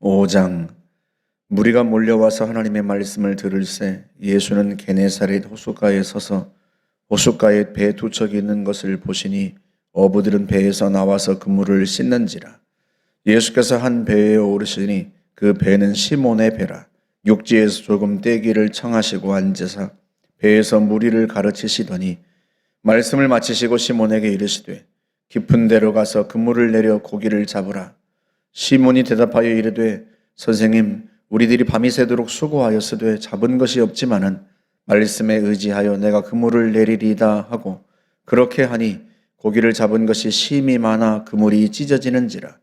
5장. 무리가 몰려와서 하나님의 말씀을 들을새 예수는 게네사렛 호숫가에 서서 호숫가에 배 두 척이 있는 것을 보시니 어부들은 배에서 나와서 그물을 씻는지라. 예수께서 한 배에 오르시니 그 배는 시몬의 배라. 육지에서 조금 떼기를 청하시고 앉으사 배에서 무리를 가르치시더니 말씀을 마치시고 시몬에게 이르시되 깊은 데로 가서 그물을 내려 고기를 잡으라. 시몬이 대답하여 이르되 선생님, 우리들이 밤이 새도록 수고하였으되 잡은 것이 없지만은 말씀에 의지하여 내가 그물을 내리리이다 하고 그렇게 하니 고기를 잡은 것이 심히 많아 그물이 찢어지는지라.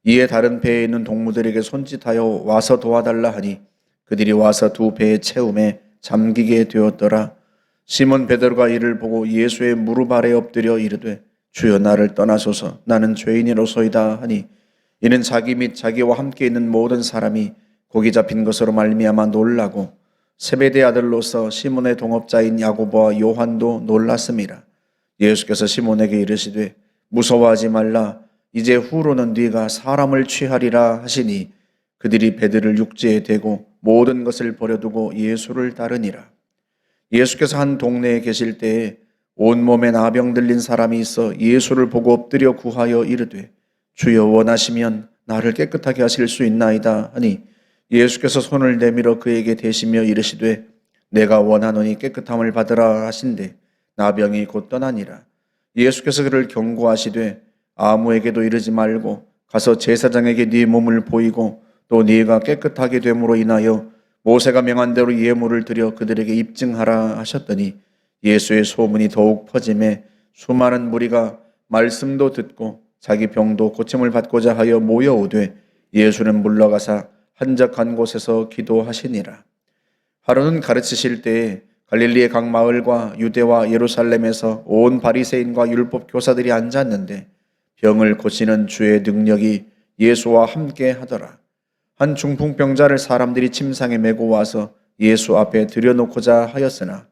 이에 다른 배에 있는 동무들에게 손짓하여 와서 도와달라 하니 그들이 와서 두 배의 채움에 잠기게 되었더라. 시몬 베드로가 이를 보고 예수의 무릎 아래 엎드려 이르되 주여, 나를 떠나소서, 나는 죄인이로소이다 하니 이는 자기 및 자기와 함께 있는 모든 사람이 고기 잡힌 것으로 말미암아 놀라고 세베대 아들로서 시몬의 동업자인 야고보와 요한도 놀랐음이라. 예수께서 시몬에게 이르시되 무서워하지 말라. 이제 후로는 네가 사람을 취하리라 하시니 그들이 배들을 육지에 대고 모든 것을 버려두고 예수를 따르니라. 예수께서 한 동네에 계실 때에 온몸에 나병 들린 사람이 있어 예수를 보고 엎드려 구하여 이르되 주여, 원하시면 나를 깨끗하게 하실 수 있나이다 하니 예수께서 손을 내밀어 그에게 대시며 이르시되 내가 원하노니 깨끗함을 받으라 하신대 나병이 곧 떠나니라. 예수께서 그를 경고하시되 아무에게도 이르지 말고 가서 제사장에게 네 몸을 보이고 또 네가 깨끗하게 됨으로 인하여 모세가 명한 대로 예물을 드려 그들에게 입증하라 하셨더니 예수의 소문이 더욱 퍼짐에 수많은 무리가 말씀도 듣고 자기 병도 고침을 받고자 하여 모여오되 예수는 물러가사 한적한 곳에서 기도하시니라. 하루는 가르치실 때에 갈릴리의 각 마을과 유대와 예루살렘에서 온 바리새인과 율법 교사들이 앉았는데 병을 고치는 주의 능력이 예수와 함께 하더라. 한 중풍병자를 사람들이 침상에 메고 와서 예수 앞에 들여놓고자 하였으나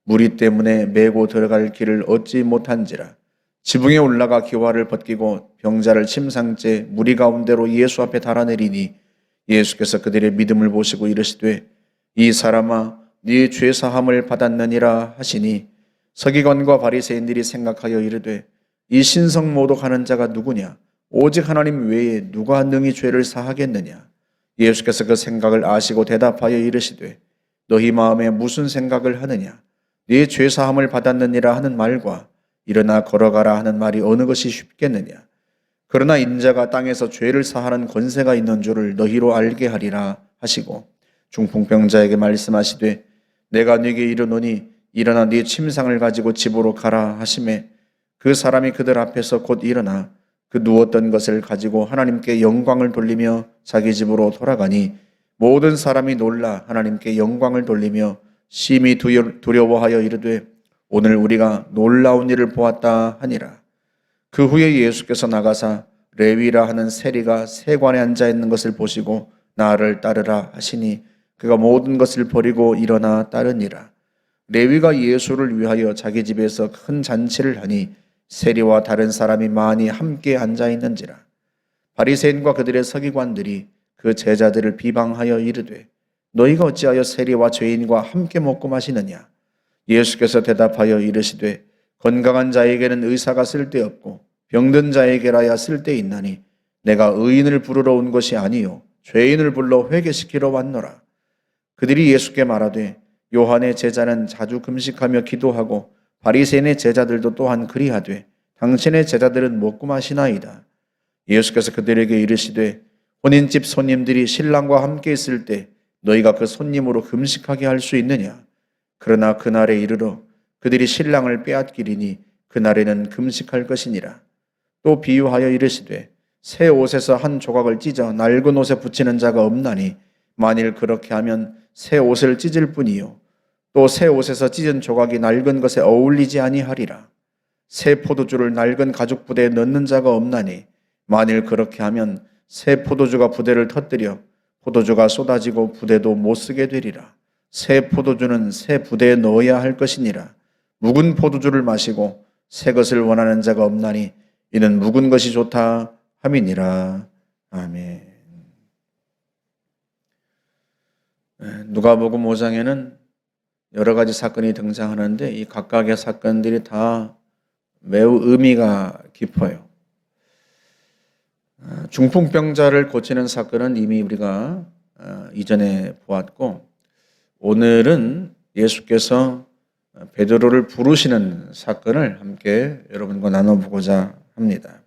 무리 때문에 메고 들어갈 길을 얻지 못한지라. 지붕에 올라가 기와를 벗기고 병자를 침상째 무리 가운데로 예수 앞에 달아내리니 예수께서 그들의 믿음을 보시고 이르시되 이 사람아, 네 죄 사함을 받았느니라 하시니 서기관과 바리새인들이 생각하여 이르되 이 신성 모독하는 자가 누구냐? 오직 하나님 외에 누가 능히 죄를 사하겠느냐? 예수께서 그 생각을 아시고 대답하여 이르시되 너희 마음에 무슨 생각을 하느냐? 네 죄 사함을 받았느니라 하는 말과 일어나 걸어가라 하는 말이 어느 것이 쉽겠느냐? 그러나 인자가 땅에서 죄를 사하는 권세가 있는 줄을 너희로 알게 하리라 하시고 중풍병자에게 말씀하시되 내가 네게 이르노니 일어나 네 침상을 가지고 집으로 가라 하시매 그 사람이 그들 앞에서 곧 일어나 그 누웠던 것을 가지고 하나님께 영광을 돌리며 자기 집으로 돌아가니 모든 사람이 놀라 하나님께 영광을 돌리며 심히 두려워하여 이르되 오늘 우리가 놀라운 일을 보았다 하니라. 그 후에 예수께서 나가사 레위라 하는 세리가 세관에 앉아 있는 것을 보시고 나를 따르라 하시니 그가 모든 것을 버리고 일어나 따르니라. 레위가 예수를 위하여 자기 집에서 큰 잔치를 하니 세리와 다른 사람이 많이 함께 앉아 있는지라. 바리새인과 그들의 서기관들이 그 제자들을 비방하여 이르되 너희가 어찌하여 세리와 죄인과 함께 먹고 마시느냐? 예수께서 대답하여 이르시되 건강한 자에게는 의사가 쓸데없고 병든 자에게라야 쓸데있나니 내가 의인을 부르러 온 것이 아니요 죄인을 불러 회개시키러 왔노라. 그들이 예수께 말하되 요한의 제자는 자주 금식하며 기도하고 바리새인의 제자들도 또한 그리하되 당신의 제자들은 먹고 마시나이다. 예수께서 그들에게 이르시되 혼인집 손님들이 신랑과 함께 있을 때 너희가 그 손님으로 금식하게 할 수 있느냐? 그러나 그날에 이르러 그들이 신랑을 빼앗기리니 그날에는 금식할 것이니라. 또 비유하여 이르시되 새 옷에서 한 조각을 찢어 낡은 옷에 붙이는 자가 없나니 만일 그렇게 하면 새 옷을 찢을 뿐이요 또 새 옷에서 찢은 조각이 낡은 것에 어울리지 아니하리라. 새 포도주를 낡은 가죽 부대에 넣는 자가 없나니 만일 그렇게 하면 새 포도주가 부대를 터뜨려 포도주가 쏟아지고 부대도 못 쓰게 되리라. 새 포도주는 새 부대에 넣어야 할 것이니라. 묵은 포도주를 마시고 새 것을 원하는 자가 없나니 이는 묵은 것이 좋다 함이니라. 아멘. 누가복음 5장에는 여러 가지 사건이 등장하는데 이 각각의 사건들이 다 매우 의미가 깊어요. 중풍병자를 고치는 사건은 이미 우리가 이전에 보았고, 오늘은 예수께서 베드로를 부르시는 사건을 함께 여러분과 나눠보고자 합니다.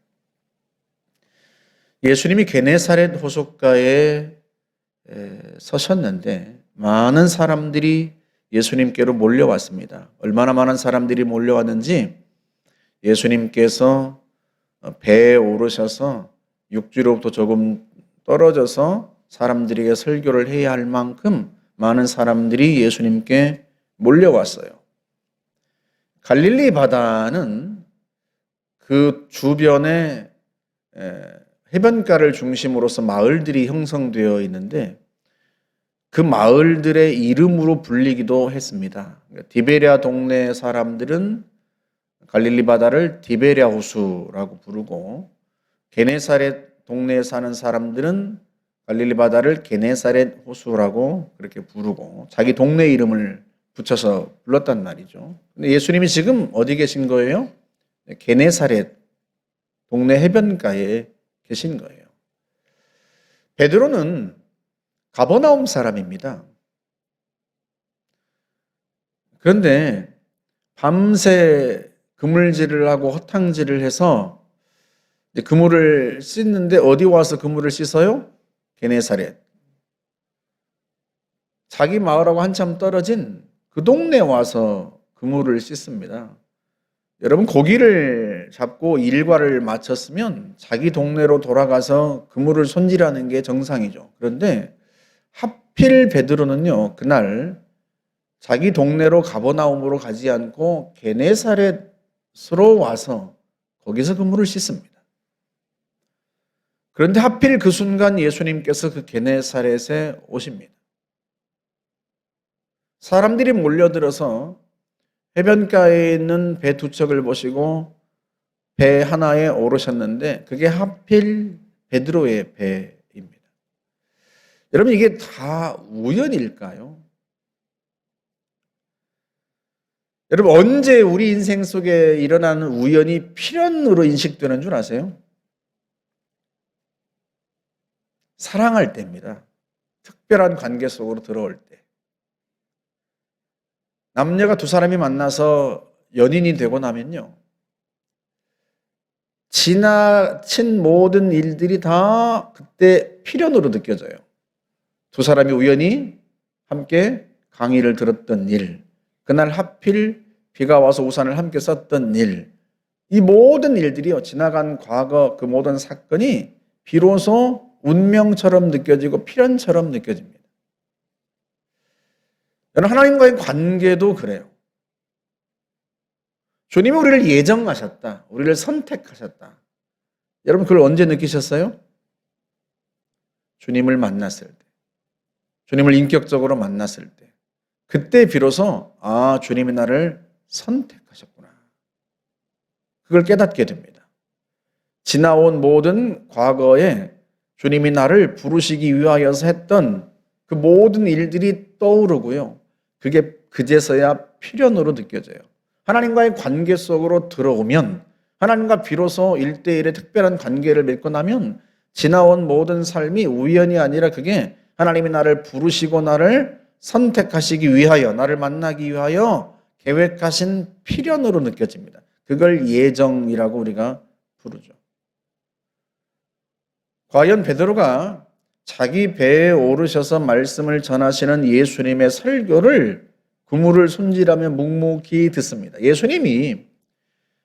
예수님이 게네사렛 호숫가에 서셨는데 많은 사람들이 예수님께로 몰려왔습니다. 얼마나 많은 사람들이 몰려왔는지 예수님께서 배에 오르셔서 육지로부터 조금 떨어져서 사람들에게 설교를 해야 할 만큼 많은 사람들이 예수님께 몰려왔어요. 갈릴리 바다는 그 주변에 해변가를 중심으로서 마을들이 형성되어 있는데 그 마을들의 이름으로 불리기도 했습니다. 디베랴 동네 사람들은 갈릴리 바다를 디베랴 호수라고 부르고, 게네사렛 동네에 사는 사람들은 갈릴리 바다를 게네사렛 호수라고 그렇게 부르고 자기 동네 이름을 붙여서 불렀단 말이죠. 근데 예수님이 지금 어디 계신 거예요? 게네사렛 동네 해변가에 계신 거예요. 베드로는 가버나움 사람입니다. 그런데 밤새 그물질을 하고 허탕질을 해서 그물을 씻는데 어디 와서 그물을 씻어요? 게네사렛. 자기 마을하고 한참 떨어진 그 동네에 와서 그물을 씻습니다. 여러분, 고기를 잡고 일과를 마쳤으면 자기 동네로 돌아가서 그물을 손질하는 게 정상이죠. 그런데 하필 베드로는요, 그날 자기 동네로 가버나움으로 가지 않고 게네사렛으로 와서 거기서 그물을 씻습니다. 그런데 하필 그 순간 예수님께서 그 게네사렛에 오십니다. 사람들이 몰려들어서 해변가에 있는 배 두 척을 보시고 배 하나에 오르셨는데 그게 하필 베드로의 배입니다. 여러분, 이게 다 우연일까요? 여러분, 언제 우리 인생 속에 일어나는 우연이 필연으로 인식되는 줄 아세요? 사랑할 때입니다. 특별한 관계 속으로 들어올 때. 남녀가 두 사람이 만나서 연인이 되고 나면요, 지나친 모든 일들이 다 그때 필연으로 느껴져요. 두 사람이 우연히 함께 강의를 들었던 일, 그날 하필 비가 와서 우산을 함께 썼던 일, 이 모든 일들이요, 지나간 과거 그 모든 사건이 비로소 운명처럼 느껴지고 필연처럼 느껴집니다. 여러분, 하나님과의 관계도 그래요. 주님이 우리를 예정하셨다. 우리를 선택하셨다. 여러분, 그걸 언제 느끼셨어요? 주님을 만났을 때. 주님을 인격적으로 만났을 때. 그때 비로소 주님이 나를 선택하셨구나. 그걸 깨닫게 됩니다. 지나온 모든 과거에 주님이 나를 부르시기 위하여서 했던 그 모든 일들이 떠오르고요. 그게 그제서야 필연으로 느껴져요. 하나님과의 관계 속으로 들어오면, 하나님과 비로소 1대1의 특별한 관계를 맺고 나면 지나온 모든 삶이 우연이 아니라 그게 하나님이 나를 부르시고 나를 선택하시기 위하여, 나를 만나기 위하여 계획하신 필연으로 느껴집니다. 그걸 예정이라고 우리가 부르죠. 과연 베드로가 자기 배에 오르셔서 말씀을 전하시는 예수님의 설교를 그물을 손질하며 묵묵히 듣습니다. 예수님이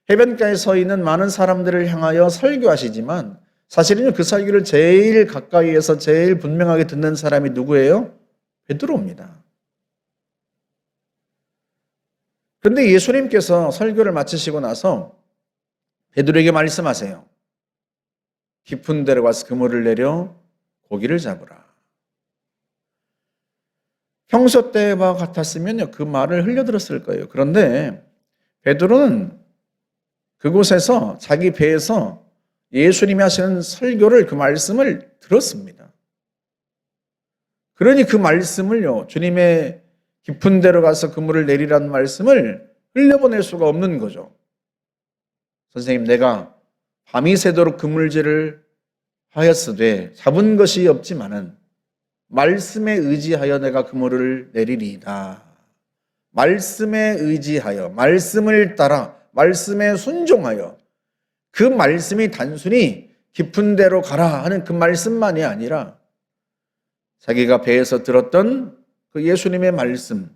해변가에 서 있는 많은 사람들을 향하여 설교하시지만 사실은 그 설교를 제일 가까이에서 제일 분명하게 듣는 사람이 누구예요? 베드로입니다. 그런데 예수님께서 설교를 마치시고 나서 베드로에게 말씀하세요. 깊은 데로 가서 그물을 내려 고기를 잡으라. 평소 때와 같았으면요, 그 말을 흘려들었을 거예요. 그런데 베드로는 그곳에서 자기 배에서 예수님이 하시는 설교를, 그 말씀을 들었습니다. 그러니 그 말씀을요, 주님의 깊은 데로 가서 그물을 내리라는 말씀을 흘려보낼 수가 없는 거죠. 선생님, 내가 밤이 새도록 그물질을 하였으되 잡은 것이 없지만은 말씀에 의지하여 내가 그물을 내리리이다. 말씀에 의지하여, 말씀을 따라, 말씀에 순종하여, 그 말씀이 단순히 깊은 데로 가라 하는 그 말씀만이 아니라 자기가 배에서 들었던 그 예수님의 말씀,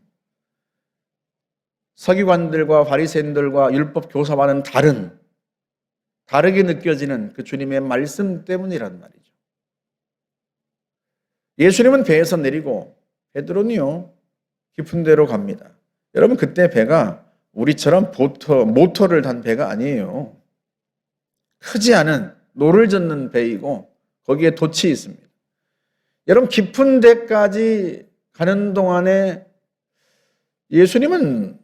서기관들과 바리새인들과 율법 교사와는 다르게 느껴지는 그 주님의 말씀 때문이란 말이죠. 예수님은 배에서 내리고 베드로는요, 깊은 데로 갑니다. 여러분, 그때 배가 우리처럼 모터를 단 배가 아니에요. 크지 않은 노를 젓는 배이고 거기에 돛이 있습니다. 여러분, 깊은 데까지 가는 동안에 예수님은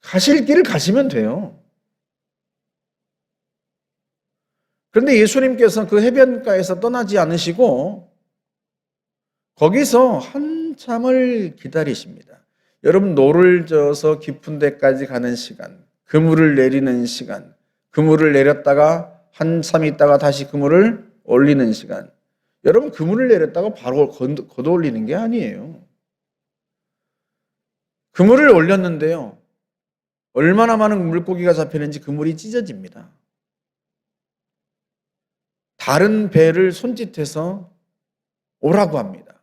가실 길을 가시면 돼요. 그런데 예수님께서 그 해변가에서 떠나지 않으시고 거기서 한참을 기다리십니다. 여러분, 노를 저어서 깊은 데까지 가는 시간, 그물을 내리는 시간, 그물을 내렸다가 한참 있다가 다시 그물을 올리는 시간. 여러분, 그물을 내렸다가 바로 걷어 올리는 게 아니에요. 그물을 올렸는데요, 얼마나 많은 물고기가 잡히는지 그물이 찢어집니다. 다른 배를 손짓해서 오라고 합니다.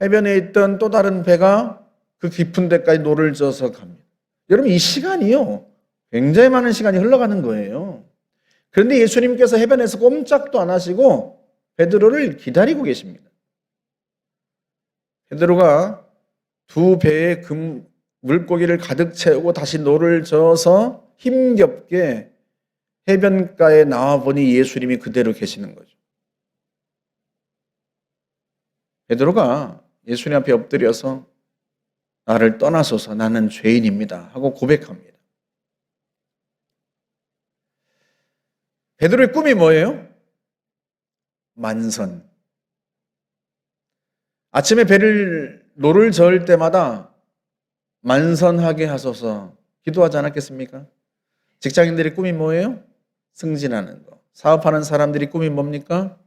해변에 있던 또 다른 배가 그 깊은 데까지 노를 져서 갑니다. 여러분, 이 시간이요, 굉장히 많은 시간이 흘러가는 거예요. 그런데 예수님께서 해변에서 꼼짝도 안 하시고 베드로를 기다리고 계십니다. 베드로가 두 배의 물고기를 가득 채우고 다시 노를 저어서 힘겹게 해변가에 나와보니 예수님이 그대로 계시는 거죠. 베드로가 예수님 앞에 엎드려서 나를 떠나소서, 나는 죄인입니다 하고 고백합니다. 베드로의 꿈이 뭐예요? 만선. 아침에 노를 저을 때마다 만선하게 하소서 기도하지 않았겠습니까? 직장인들의 꿈이 뭐예요? 승진하는 거. 사업하는 사람들이 꿈이 뭡니까?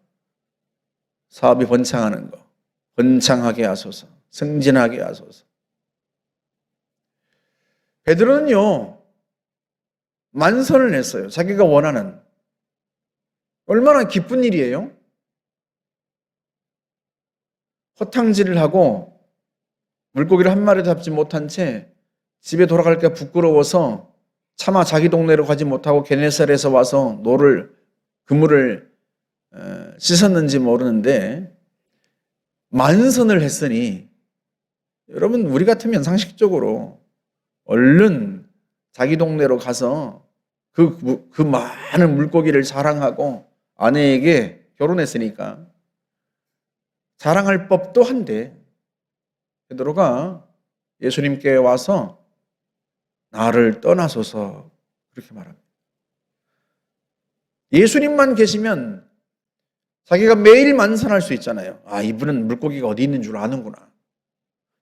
사업이 번창하는 거. 번창하게 하소서. 승진하게 하소서. 베드로는요, 만선을 했어요. 자기가 원하는. 얼마나 기쁜 일이에요? 허탕질을 하고 물고기를 한 마리도 잡지 못한 채 집에 돌아갈까 부끄러워서 차마 자기 동네로 가지 못하고 게네사렛에서 와서 그물을 씻었는지 모르는데 만선을 했으니, 여러분, 우리 같으면 상식적으로 얼른 자기 동네로 가서 그 많은 물고기를 자랑하고 아내에게 결혼했으니까 자랑할 법도 한데, 베드로가 예수님께 와서 나를 떠나소서 그렇게 말합니다. 예수님만 계시면 자기가 매일 만선할 수 있잖아요. 아, 이분은 물고기가 어디 있는 줄 아는구나.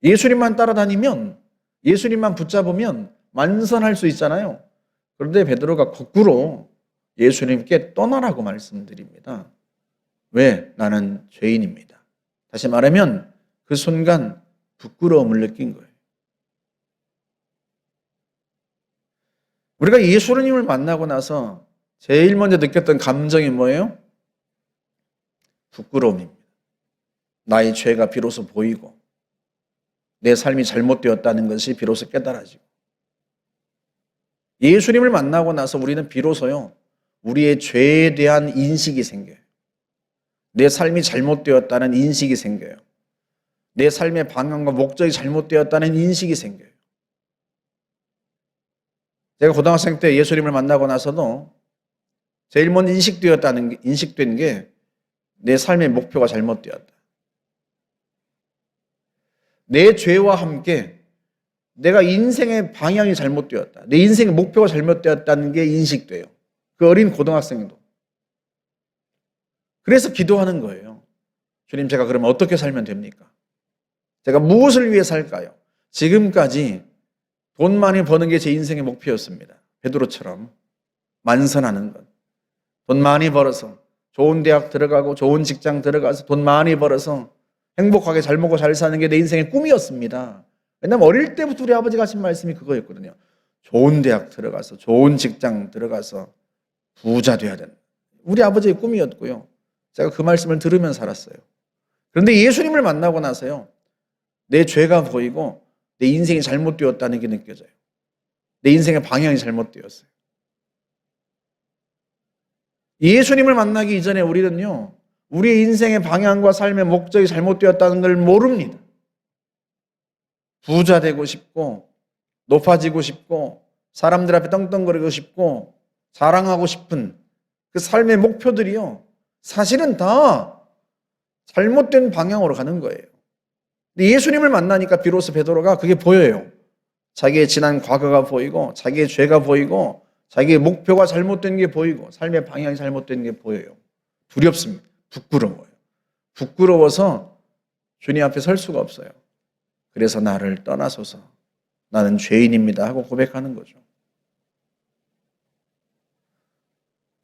예수님만 따라다니면, 예수님만 붙잡으면 만선할 수 있잖아요. 그런데 베드로가 거꾸로 예수님께 떠나라고 말씀드립니다. 왜? 나는 죄인입니다. 다시 말하면 그 순간 부끄러움을 느낀 거예요. 우리가 예수님을 만나고 나서 제일 먼저 느꼈던 감정이 뭐예요? 부끄러움입니다. 나의 죄가 비로소 보이고 내 삶이 잘못되었다는 것이 비로소 깨달아지고, 예수님을 만나고 나서 우리는 비로소요, 우리의 죄에 대한 인식이 생겨요. 내 삶이 잘못되었다는 인식이 생겨요. 내 삶의 방향과 목적이 잘못되었다는 인식이 생겨요. 제가 고등학생 때 예수님을 만나고 나서도 제일 먼저 인식된 게 내 삶의 목표가 잘못되었다. 내 죄와 함께 내가 인생의 방향이 잘못되었다. 내 인생의 목표가 잘못되었다는 게 인식돼요. 그 어린 고등학생도. 그래서 기도하는 거예요. 주님, 제가 그러면 어떻게 살면 됩니까? 제가 무엇을 위해 살까요? 지금까지 돈 많이 버는 게 제 인생의 목표였습니다. 베드로처럼 만선하는 것. 돈 많이 벌어서 좋은 대학 들어가고 좋은 직장 들어가서 돈 많이 벌어서 행복하게 잘 먹고 잘 사는 게 내 인생의 꿈이었습니다. 왜냐하면 어릴 때부터 우리 아버지가 하신 말씀이 그거였거든요. 좋은 대학 들어가서 좋은 직장 들어가서 부자 돼야 된다. 우리 아버지의 꿈이었고요. 제가 그 말씀을 들으면 살았어요. 그런데 예수님을 만나고 나서요, 내 죄가 보이고 내 인생이 잘못되었다는 게 느껴져요. 내 인생의 방향이 잘못되었어요. 예수님을 만나기 이전에 우리는요, 우리의 인생의 방향과 삶의 목적이 잘못되었다는 걸 모릅니다. 부자 되고 싶고, 높아지고 싶고, 사람들 앞에 떵떵거리고 싶고, 자랑하고 싶은 그 삶의 목표들이요, 사실은 다 잘못된 방향으로 가는 거예요. 근데 예수님을 만나니까 비로소 베드로가 그게 보여요. 자기의 지난 과거가 보이고, 자기의 죄가 보이고, 자기의 목표가 잘못된 게 보이고, 삶의 방향이 잘못된 게 보여요. 두렵습니다. 부끄러워요. 부끄러워서 주님 앞에 설 수가 없어요. 그래서 나를 떠나소서, 나는 죄인입니다 하고 고백하는 거죠.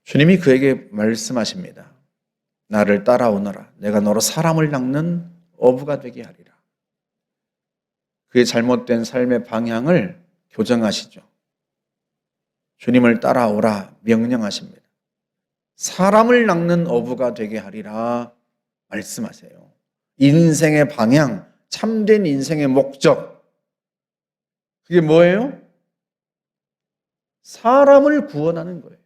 주님이 그에게 말씀하십니다. 나를 따라오너라. 내가 너로 사람을 낚는 어부가 되게 하리라. 그의 잘못된 삶의 방향을 교정하시죠. 주님을 따라오라 명령하십니다. 사람을 낚는 어부가 되게 하리라 말씀하세요. 인생의 방향, 참된 인생의 목적, 그게 뭐예요? 사람을 구원하는 거예요.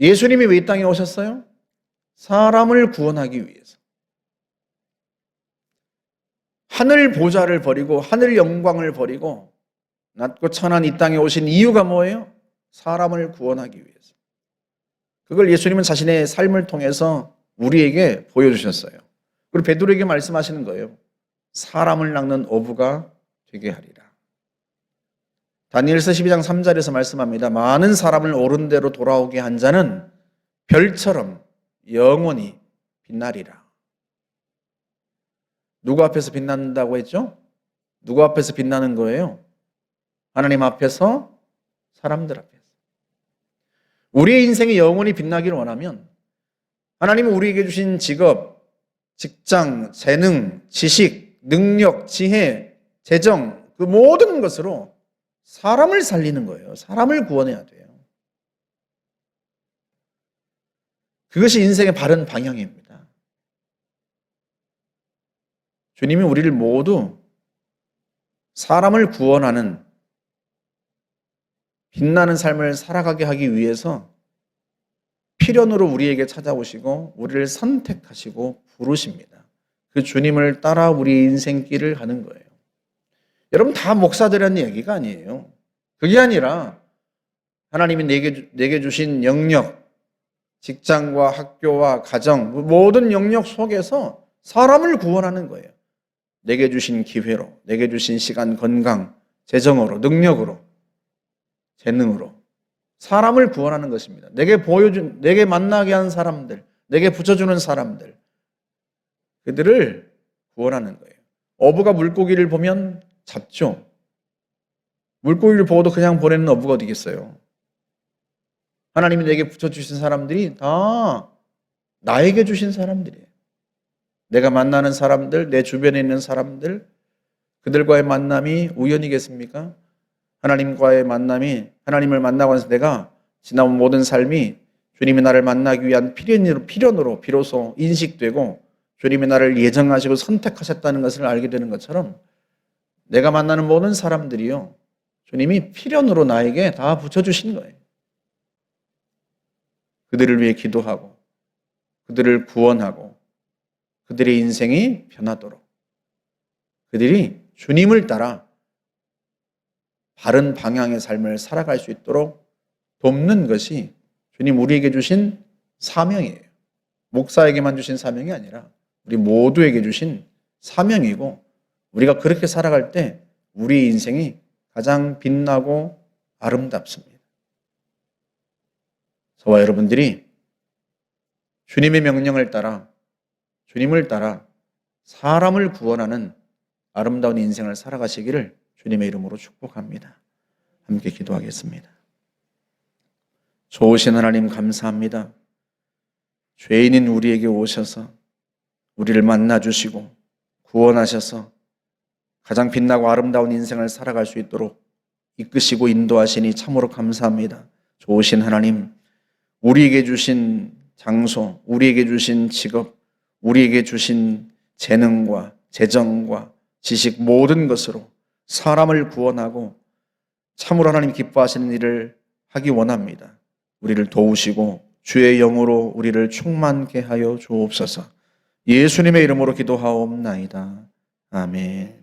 예수님이 왜 이 땅에 오셨어요? 사람을 구원하기 위해서. 하늘 보좌를 버리고 하늘 영광을 버리고 낮고 천한 이 땅에 오신 이유가 뭐예요? 사람을 구원하기 위해서. 그걸 예수님은 자신의 삶을 통해서 우리에게 보여주셨어요. 그리고 베드로에게 말씀하시는 거예요. 사람을 낚는 어부가 되게 하리라. 다니엘서 12장 3절에서 말씀합니다. 많은 사람을 옳은 대로 돌아오게 한 자는 별처럼 영원히 빛나리라. 누구 앞에서 빛난다고 했죠? 누구 앞에서 빛나는 거예요? 하나님 앞에서, 사람들 앞에서. 우리의 인생이 영원히 빛나기를 원하면 하나님은 우리에게 주신 직업, 직장, 재능, 지식, 능력, 지혜, 재정, 그 모든 것으로 사람을 살리는 거예요. 사람을 구원해야 돼요. 그것이 인생의 바른 방향입니다. 주님이 우리를 모두 사람을 구원하는 빛나는 삶을 살아가게 하기 위해서 필연으로 우리에게 찾아오시고 우리를 선택하시고 부르십니다. 그 주님을 따라 우리 인생길을 가는 거예요. 여러분, 다 목사들이 하는 얘기가 아니에요. 그게 아니라 하나님이 내게 주신 영역, 직장과 학교와 가정, 모든 영역 속에서 사람을 구원하는 거예요. 내게 주신 기회로, 내게 주신 시간, 건강, 재정으로, 능력으로, 재능으로 사람을 구원하는 것입니다. 내게 만나게 한 사람들, 내게 붙여주는 사람들, 그들을 구원하는 거예요. 어부가 물고기를 보면 잡죠. 물고기를 보고도 그냥 보내는 어부가 어디 있겠어요? 하나님이 내게 붙여주신 사람들이 다 나에게 주신 사람들이에요. 내가 만나는 사람들, 내 주변에 있는 사람들, 그들과의 만남이 우연이겠습니까? 하나님과의 만남이, 하나님을 만나고 나서 내가 지나온 모든 삶이 주님이 나를 만나기 위한 필연으로 비로소 인식되고 주님이 나를 예정하시고 선택하셨다는 것을 알게 되는 것처럼 내가 만나는 모든 사람들이요, 주님이 필연으로 나에게 다 붙여주신 거예요. 그들을 위해 기도하고 그들을 구원하고 그들의 인생이 변하도록 그들이 주님을 따라 바른 방향의 삶을 살아갈 수 있도록 돕는 것이 주님 우리에게 주신 사명이에요. 목사에게만 주신 사명이 아니라 우리 모두에게 주신 사명이고, 우리가 그렇게 살아갈 때 우리의 인생이 가장 빛나고 아름답습니다. 저와 여러분들이 주님의 명령을 따라 주님을 따라 사람을 구원하는 아름다운 인생을 살아가시기를 주님의 이름으로 축복합니다. 함께 기도하겠습니다. 좋으신 하나님 감사합니다. 죄인인 우리에게 오셔서 우리를 만나주시고 구원하셔서 가장 빛나고 아름다운 인생을 살아갈 수 있도록 이끄시고 인도하시니 참으로 감사합니다. 좋으신 하나님, 우리에게 주신 장소, 우리에게 주신 직업, 우리에게 주신 재능과 재정과 지식 모든 것으로 사람을 구원하고 참으로 하나님 기뻐하시는 일을 하기 원합니다. 우리를 도우시고 주의 영으로 우리를 충만케 하여 주옵소서. 예수님의 이름으로 기도하옵나이다. 아멘.